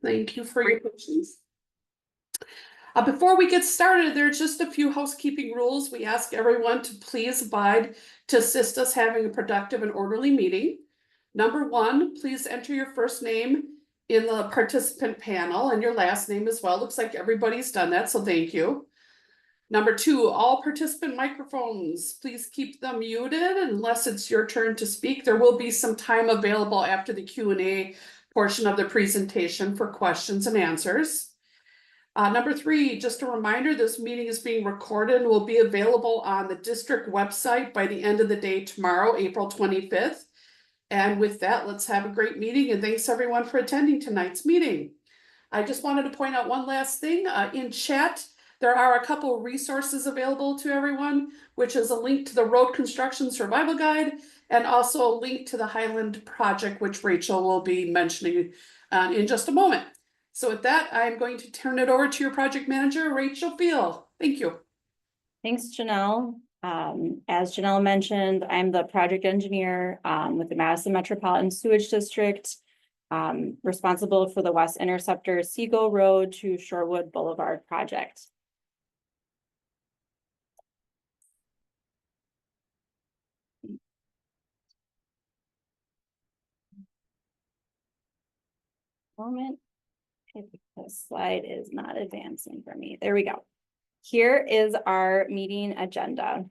Thank you for your patience. Before we get started, there's just a few housekeeping rules. We ask everyone to please abide to assist us having a productive and orderly meeting. Number one, please enter your first name in the participant panel and your last name as well. Looks like everybody's done that, so thank you. Number two, all participant microphones, please keep them muted unless it's your turn to speak. There will be some time available after the Q&A portion of the presentation for questions and answers. Number three, just a reminder, this meeting is being recorded and will be available on the district website by the end of the day tomorrow, April 25th. And with that, let's have a great meeting, and thanks everyone for attending tonight's meeting. I just wanted to point out one last thing. In chat, there are a couple of resources available to everyone, which is a link to the Road Construction Survival Guide and also a link to the Highland Project, which Rachel will be mentioning in just a moment. So with that, I'm going to turn it over to your project manager, Rachel Field. Thank you. Thanks, Janelle. As Janelle mentioned, I'm the project engineer with the Madison Metropolitan Sewage District, responsible for the West Interceptor Segoe Road to Shorewood Boulevard project. Moment. This slide is not advancing for me. There we go. Here is our meeting agenda.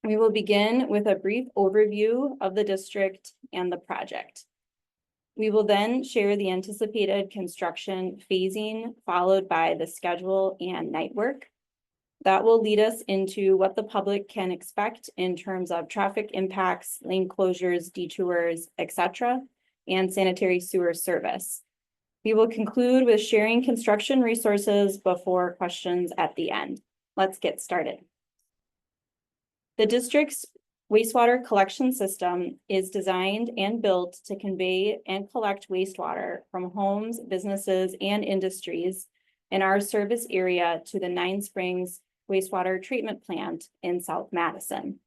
We will begin with a brief overview of the district and the project. We will then share the anticipated construction phasing, followed by the schedule and night work. That will lead us into what the public can expect in terms of traffic impacts, lane closures, detours, etc., and sanitary sewer service. We will conclude with sharing construction resources before questions at the end. Let's get started. The district's wastewater collection system is designed and built to convey and collect wastewater from homes, businesses, and industries in our service area to the Nine Springs wastewater treatment plant in South Madison.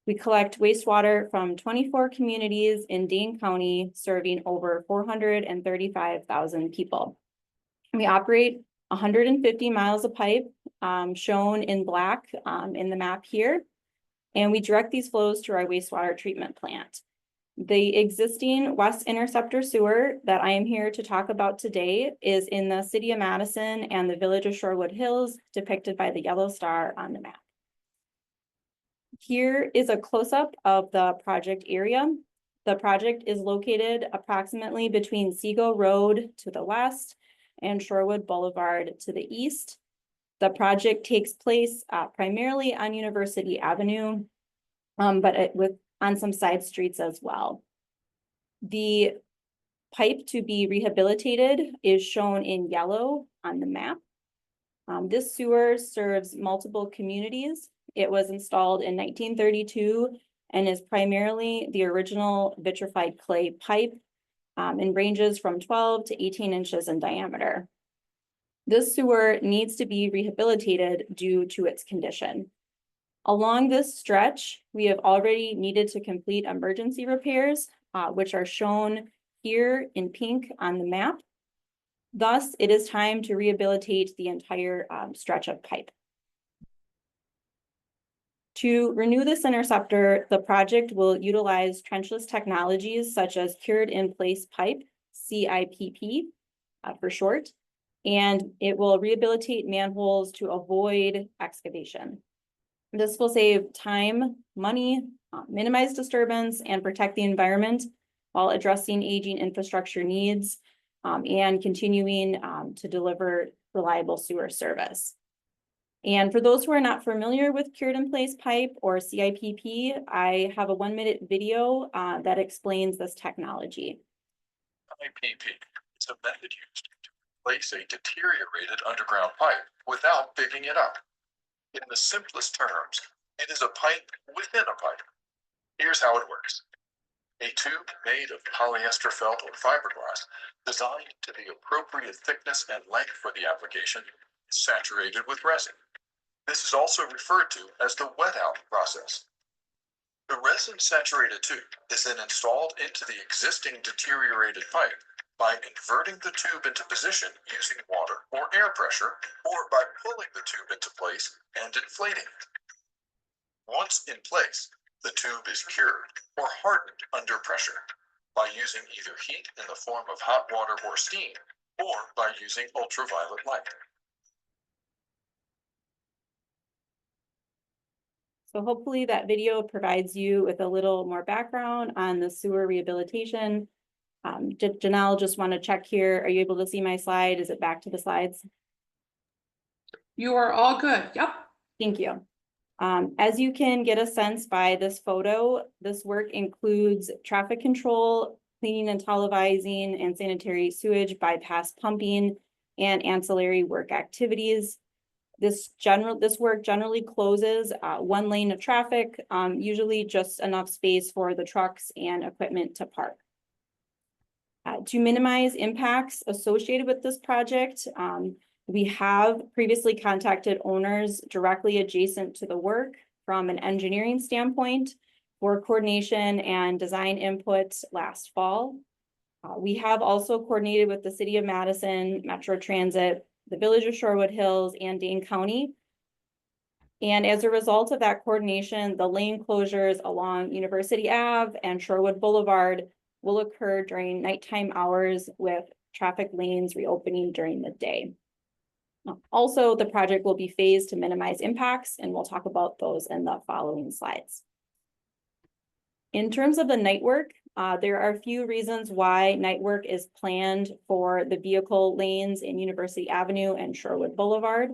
We collect wastewater from 24 communities in Dane County, serving over 435,000 people. We operate 150 miles of pipe, shown in black in the map here, and we direct these flows to our wastewater treatment plant. The existing West Interceptor sewer that I am here to talk about today is in the city of Madison and the village of Shorewood Hills, depicted by the yellow star on the map. Here is a close-up of the project area. The project is located approximately between Segoe Road to the west and Shorewood Boulevard to the east. The project takes place primarily on University Avenue, but on some side streets as well. The pipe to be rehabilitated is shown in yellow on the map. This sewer serves multiple communities. It was installed in 1932 and is primarily the original vitrified clay pipe and ranges from 12 to 18 inches in diameter. This sewer needs to be rehabilitated due to its condition. Along this stretch, we have already needed to complete emergency repairs, which are shown here in pink on the map. Thus, it is time to rehabilitate the entire stretch of pipe. To renew this interceptor, the project will utilize trenchless technologies such as cured in place pipe, CIPP for short, and it will rehabilitate manholes to avoid excavation. This will save time, money, minimize disturbance, and protect the environment while addressing aging infrastructure needs and continuing to deliver reliable sewer service. And for those who are not familiar with cured in place pipe or CIPP, I have a 1-minute video that explains this technology. CIPP is a method used to replace a deteriorated underground pipe without digging it up. In the simplest terms, it is a pipe within a pipe. Here's how it works. A tube made of polyester felt or fiberglass, designed to the appropriate thickness and length for the application, is saturated with resin. This is also referred to as the wet-out process. The resin-saturated tube is then installed into the existing deteriorated pipe by inverting the tube into position using water or air pressure, or by pulling the tube into place and inflating it. Once in place, the tube is cured or hardened under pressure by using either heat in the form of hot water or steam, or by using ultraviolet light. So hopefully that video provides you with a little more background on the sewer rehabilitation. Janelle, just want to check here. Are you able to see my slide? Is it back to the slides? You are all good. Yep. Thank you. As you can get a sense by this photo, this work includes traffic control, cleaning and televising, and sanitary sewage bypass pumping, and ancillary work activities. This work generally closes one lane of traffic, usually just enough space for the trucks and equipment to park. To minimize impacts associated with this project, we have previously contacted owners directly adjacent to the work from an engineering standpoint for coordination and design input last fall. We have also coordinated with the City of Madison, Metro Transit, the Village of Shorewood Hills, and Dane County. And as a result of that coordination, the lane closures along University Ave and Shorewood Boulevard will occur during nighttime hours, with traffic lanes reopening during the day. Also, the project will be phased to minimize impacts, and we'll talk about those in the following slides. In terms of the night work, there are a few reasons why night work is planned for the vehicle lanes in University Avenue and Shorewood Boulevard.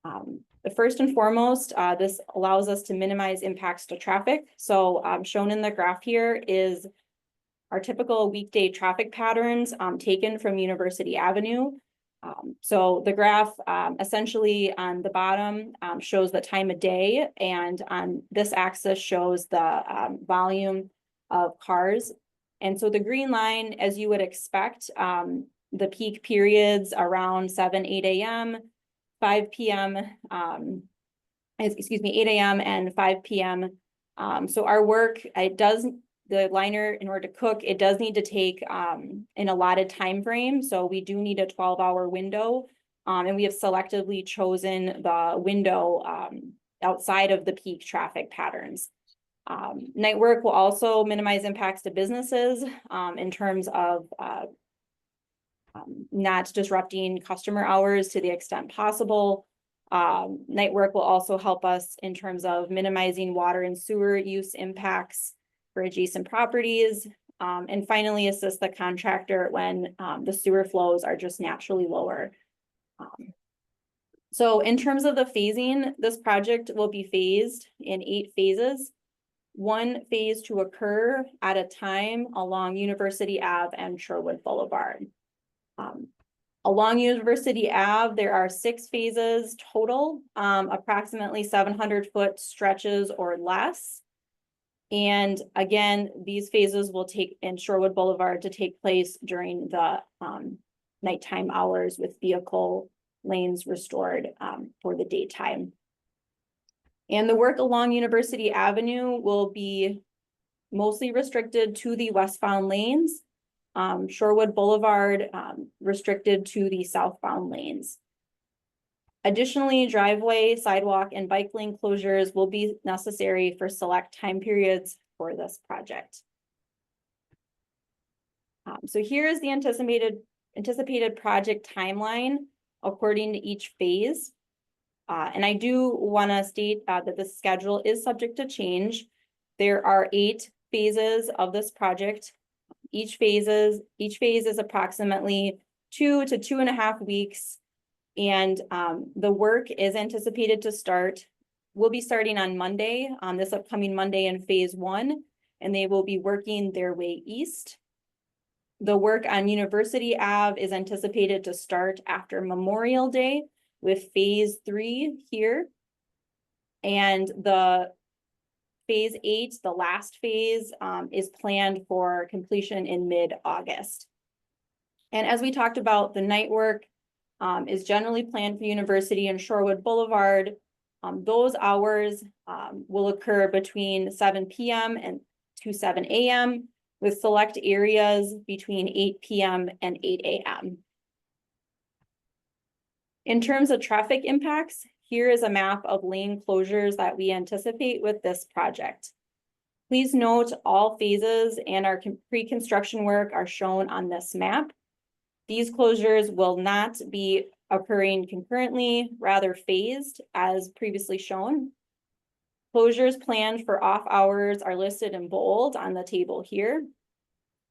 The first and foremost, this allows us to minimize impacts to traffic. So shown in the graph here is our typical weekday traffic patterns taken from University Avenue. So the graph essentially on the bottom shows the time of day, and on this axis shows the volume of cars. And so the green line, as you would expect, the peak periods around 7, 8 a.m., 5 p.m., 8 a.m. and 5 p.m. So our work, the liner, in order to cook, it does need to take an allotted time frame. So we do need a 12-hour window, and we have selectively chosen the window outside of the peak traffic patterns. Night work will also minimize impacts to businesses in terms of not disrupting customer hours to the extent possible. Night work will also help us in terms of minimizing water and sewer use impacts for adjacent properties, and finally assist the contractor when the sewer flows are just naturally lower. So in terms of the phasing, this project will be phased in 8 phases. 1 phase to occur at a time along University Ave and Shorewood Boulevard. Along University Ave, there are 6 phases total, approximately 700-foot stretches or less. And again, these phases will take in Shorewood Boulevard to take place during the nighttime hours, with vehicle lanes restored for the daytime. And the work along University Avenue will be mostly restricted to the westbound lanes. Shorewood Boulevard restricted to the southbound lanes. Additionally, driveway, sidewalk, and bike lane closures will be necessary for select time periods for this project. So here is the anticipated project timeline according to each phase. And I do want to state that the schedule is subject to change. There are 8 phases of this project. Each phase is approximately 2 to 2.5 weeks. And the work is anticipated to will be starting on Monday, this upcoming Monday in phase 1, and they will be working their way east. The work on University Ave is anticipated to start after Memorial Day with phase 3 here. And the phase 8, the last phase, is planned for completion in mid-August. And as we talked about, the night work is generally planned for University and Shorewood Boulevard. Those hours will occur between 7 p.m. and to 7 a.m. with select areas between 8 p.m. and 8 a.m. In terms of traffic impacts, here is a map of lane closures that we anticipate with this project. Please note all phases and our pre-construction work are shown on this map. These closures will not be occurring concurrently, rather phased as previously shown. Closures planned for off hours are listed in bold on the table here.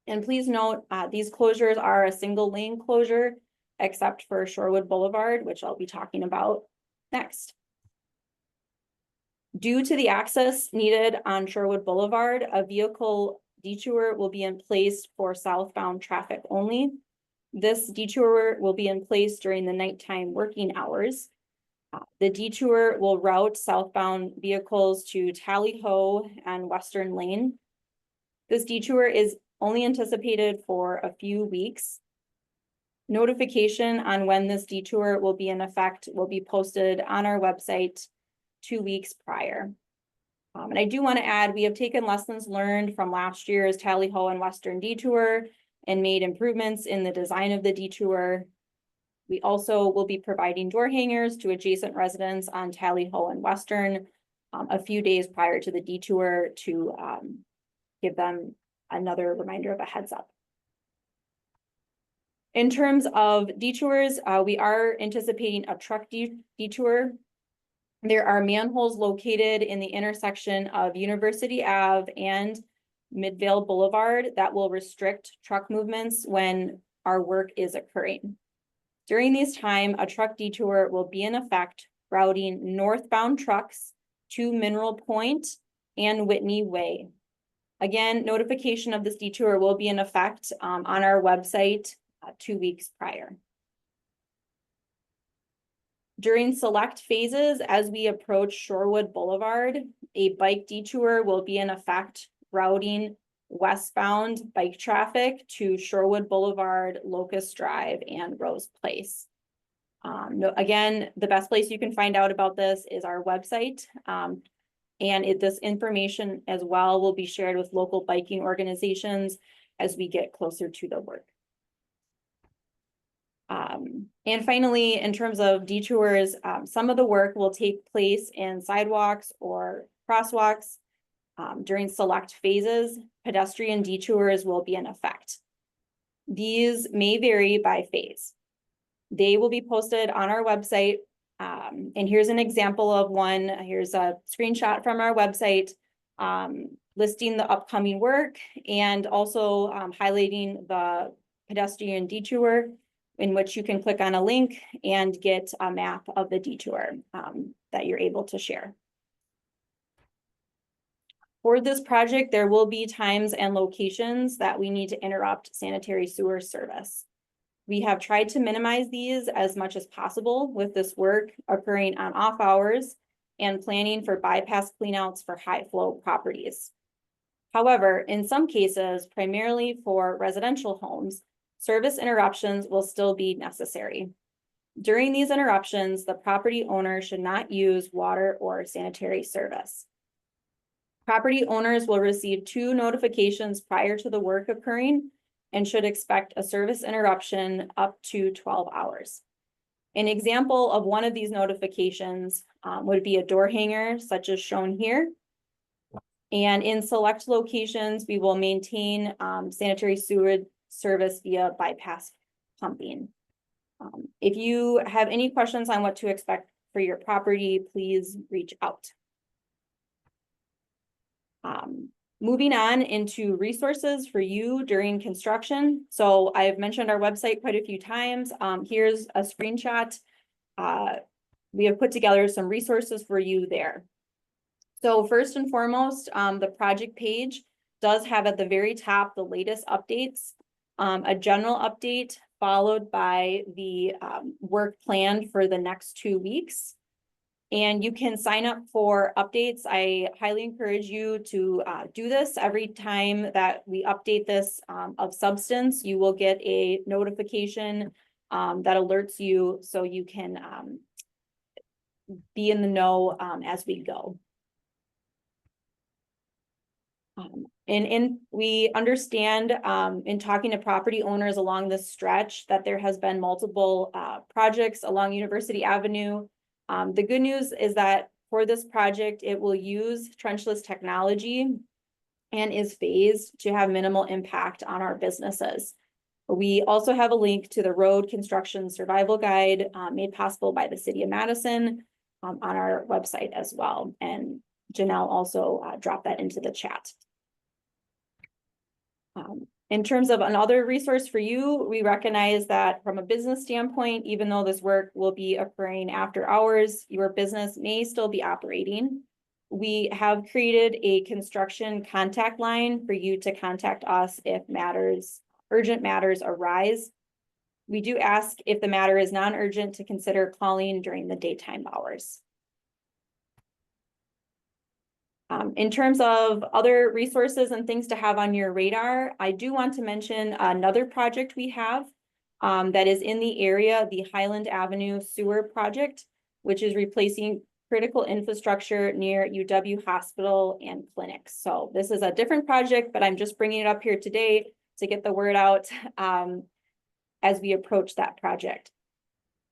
And please note, these closures are a single lane closure, except for Shorewood Boulevard, which I'll be talking about next. Due to the access needed on Shorewood Boulevard, a vehicle detour will be in place for southbound traffic only. This detour will be in place during the nighttime working hours. The detour will route southbound vehicles to Tally Ho and Western Lane. This detour is only anticipated for a few weeks. Notification on when this detour will be in effect will be posted on our website 2 weeks prior. And I do want to add, we have taken lessons learned from last year's Tally Ho and Western detour and made improvements in the design of the detour. We also will be providing door hangers to adjacent residents on Tally Ho and Western a few days prior to the detour to give them another reminder of a heads up. In terms of detours, we are anticipating a truck detour. There are manholes located in the intersection of University Ave and Midvale Boulevard that will restrict truck movements when our work is occurring. During this time, a truck detour will be in effect, routing northbound trucks to Mineral Point and Whitney Way. Again, notification of this detour will be in effect on our website 2 weeks prior. During select phases, as we approach Shorewood Boulevard, a bike detour will be in effect, routing westbound bike traffic to Shorewood Boulevard, Locust Drive, and Rose Place. Again, the best place you can find out about this is our website. This information as well will be shared with local biking organizations as we get closer to the work. And finally, in terms of detours, some of the work will take place in sidewalks or crosswalks. During select phases, pedestrian detours will be in effect. These may vary by phase. They will be posted on our website. And here's an example of one. Here's a screenshot from our website listing the upcoming work and also highlighting the pedestrian detour, in which you can click on a link and get a map of the detour that you're able to share. For this project, there will be times and locations that we need to interrupt sanitary sewer service. We have tried to minimize these as much as possible with this work occurring on off hours and planning for bypass cleanouts for high flow properties. However, in some cases, primarily for residential homes, service interruptions will still be necessary. During these interruptions, the property owner should not use water or sanitary service. Property owners will receive 2 notifications prior to the work occurring and should expect a service interruption up to 12 hours. An example of one of these notifications would be a door hanger, such as shown here. And in select locations, we will maintain sanitary sewer service via bypass pumping. If you have any questions on what to expect for your property, please reach out. Moving on into resources for you during construction. So I've mentioned our website quite a few times. Here's a screenshot. We have put together some resources for you there. So first and foremost, the project page does have at the very top the latest updates, a general update followed by the work planned for the next 2 weeks. And you can sign up for updates. I highly encourage you to do this. Every time that we update this of substance, you will get a notification that alerts you so you can be in the know as we go. And we understand, in talking to property owners along this stretch, that there has been multiple, projects along University Avenue. The good news is that for this project, it will use trenchless technology and is phased to have minimal impact on our businesses. We also have a link to the road construction survival guide, made possible by the city of Madison, on our website as well. And Janelle also, dropped that into the chat. In terms of another resource for you, we recognize that from a business standpoint, even though this work will be occurring after hours, your business may still be operating. We have created a construction contact line for you to contact us if urgent matters arise. We do ask if the matter is non-urgent to consider calling during the daytime hours. In terms of other resources and things to have on your radar, I do want to mention another project we have that is in the area, the Highland Avenue Sewer Project, which is replacing critical infrastructure near UW Hospital and clinics. So this is a different project, but I'm just bringing it up here today to get the word out as we approach that project.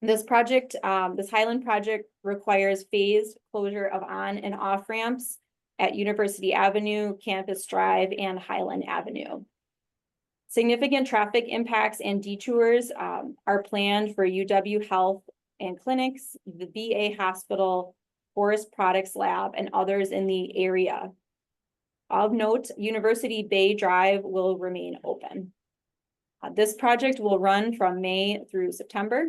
This project, this Highland project requires phased closure of on and off ramps at University Avenue, Campus Drive, and Highland Avenue. Significant traffic impacts and detours are planned for UW Health and Clinics, the VA Hospital, Forest Products Lab, and others in the area. Of note, University Bay Drive will remain open. This project will run from May through September.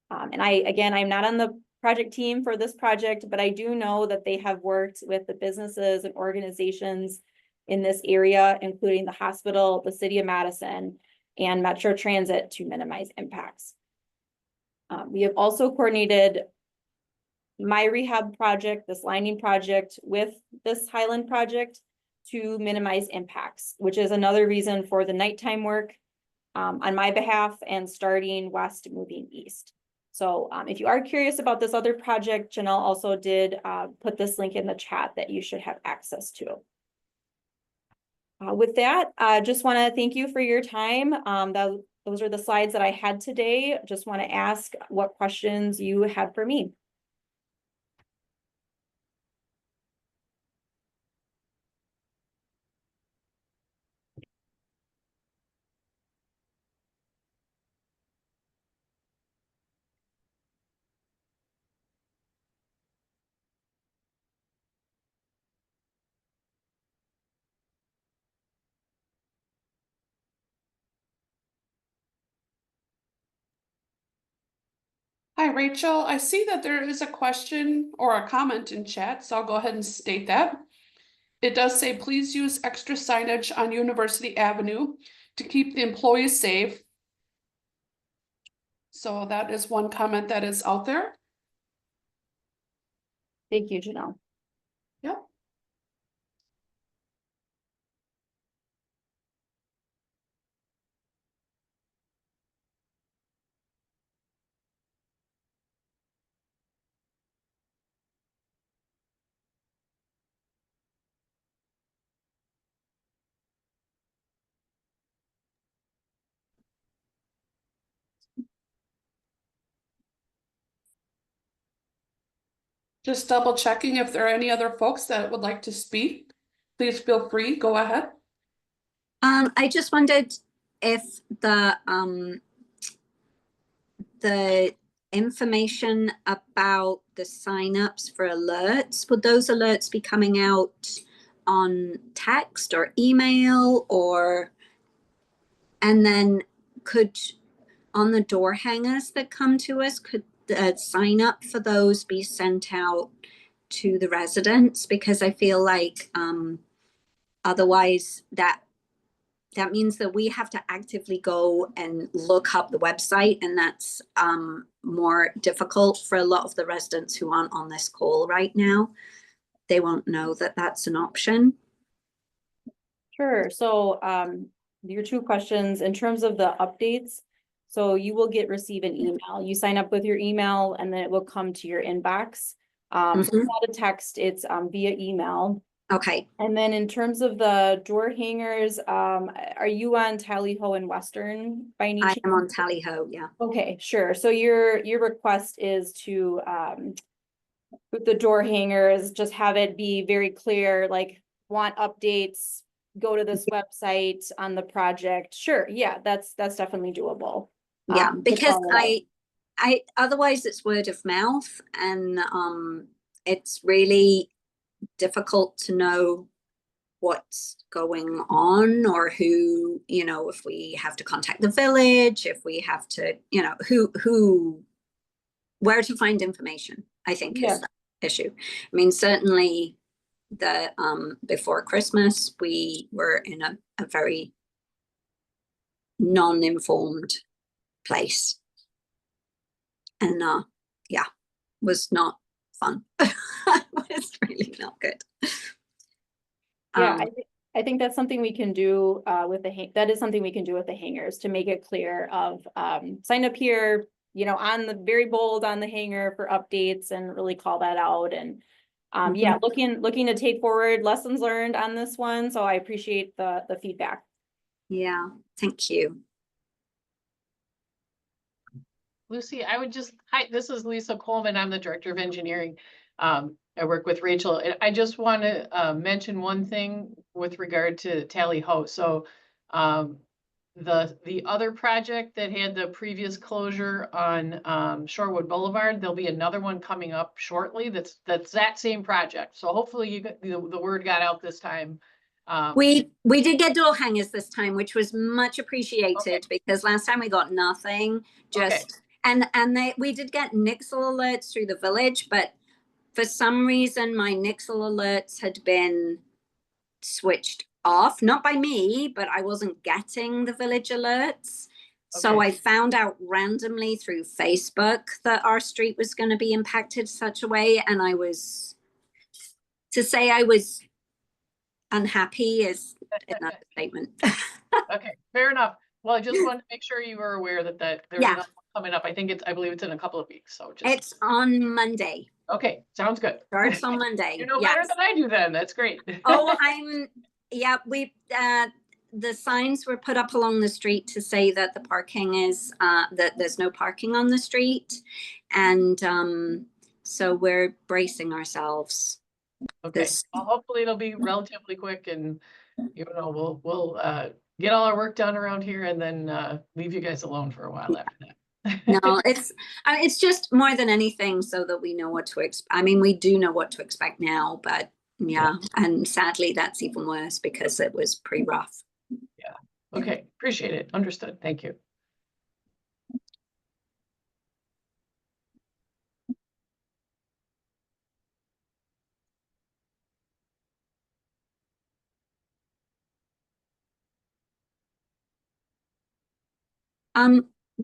And I'm not on the project team for this project, but I do know that they have worked with the businesses and organizations in this area, including the hospital, the city of Madison, and Metro Transit to minimize impacts. We have also coordinated my rehab project, this lining project, with this Highland project to minimize impacts, which is another reason for the nighttime work on my behalf and starting west, moving east. So if you are curious about this other project, Janelle also did put this link in the chat that you should have access to. With that, I just want to thank you for your time. Those are the slides that I had today. Just want to ask what questions you have for me. Hi, Rachel. I see that there is a question or a comment in chat, so I'll go ahead and state that. It does say, please use extra signage on University Avenue to keep the employees safe. So that is one comment that is out there. Thank you, Janelle. Yep. Just double checking if there are any other folks that would like to speak. Please feel free, go ahead. I just wondered if the information about the signups for alerts, would those alerts be coming out on text or email, or, and then could, on the door hangers that come to us, could the sign up for those be sent out to the residents? Because I feel like otherwise that means that we have to actively go and look up the website, and that's more difficult for a lot of the residents who aren't on this call right now. They won't know that that's an option. Sure. So your two questions in terms of the updates. So you will receive an email. You sign up with your email and then it will come to your inbox. So it's not a text, it's via email. Okay, And then in terms of the door hangers, are you on Tally Ho and Western by any I chance? am on Tally Ho, yeah. Okay, sure. So your request is to with the door hangers, just have it be very clear, like want updates, go to this website on the project. Sure, yeah, that's definitely doable. Yeah, To because follow it up. I otherwise it's word of mouth, and it's really difficult to know what's going on, or who, you know, if we have to contact the village, if we have to, you know, where to find information, I think Yeah. is the issue. I mean, certainly the before Christmas, we were in a very non-informed place. And yeah, was not fun. It's really not good. Yeah, Um, I think that's something we can do with that is something we can do with the hangers to make it clear of sign up here, you know, on the very bold on the hanger for updates and really call that out. And yeah, looking to take forward lessons learned on this one. So I appreciate the feedback. yeah, thank you. Lucy, hi, this is Lisa Coleman. I'm the Director of Engineering. I work with Rachel. And I just want to mention one thing with regard to Tally Ho. So the other project that had the previous closure on Shorewood Boulevard, there'll be another one coming up shortly. That's that same project. So hopefully you got the word got out this time. We did get door hangers this time, which was much appreciated, because last time we got nothing. Just and we did get Nixle alerts through the village, but for some reason my Nixle alerts had been switched off, not by me, but I wasn't getting the village alerts. So I found out randomly through Facebook that our street was going to be impacted such a way, and to say I was unhappy is an understatement. Okay, fair enough. Well, I just wanted to make sure you were aware that there's another one coming up. I believe it's in a couple of weeks, so just. It's on Monday. Okay, sounds good. Starts on Monday. You know better than I do then. That's great. Oh, we the signs were put up along the street to say that the parking is that there's no parking on the street, and so we're bracing ourselves. Okay, well, hopefully it'll be relatively quick, and you know we'll get all our work done around here, and then leave you guys alone for a while after that. No, it's just more than anything so that we know what to expect. I mean, we do know what to expect now, but yeah, and sadly that's even worse because it was pretty rough. Yeah. Okay, appreciate it. Understood. Thank you.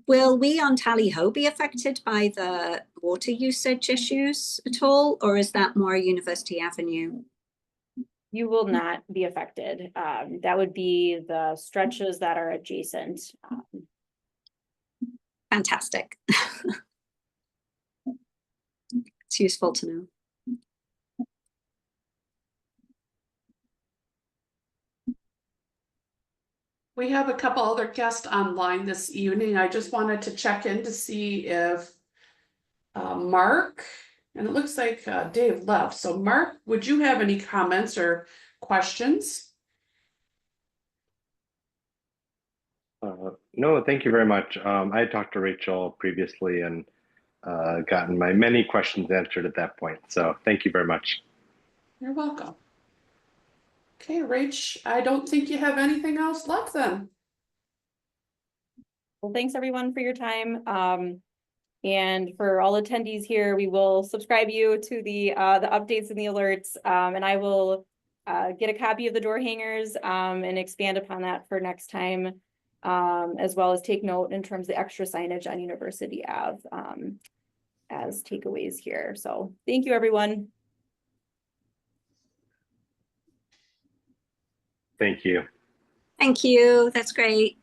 Will we on Tally Ho be affected by the water usage issues at all, or is that more University Avenue? You will not be affected. That would be the stretches that are adjacent. Fantastic. It's useful to know. We have a couple other guests online this evening. I just wanted to check in to see if Mark, and it looks like Dave left. So Mark, would you have any comments or questions? No, thank you very much. I had talked to Rachel previously and gotten my many questions answered at that point. So thank you very much. You're welcome. Okay, Rach, I don't think you have anything else left then. Well, thanks everyone for your time. And for all attendees here, we will subscribe you to the updates and the alerts. And I will get a copy of the door hangers and expand upon that for next time, as well as take note in terms of the extra signage on University Ave as takeaways here. So thank you, everyone. Thank you. Thank you. That's great.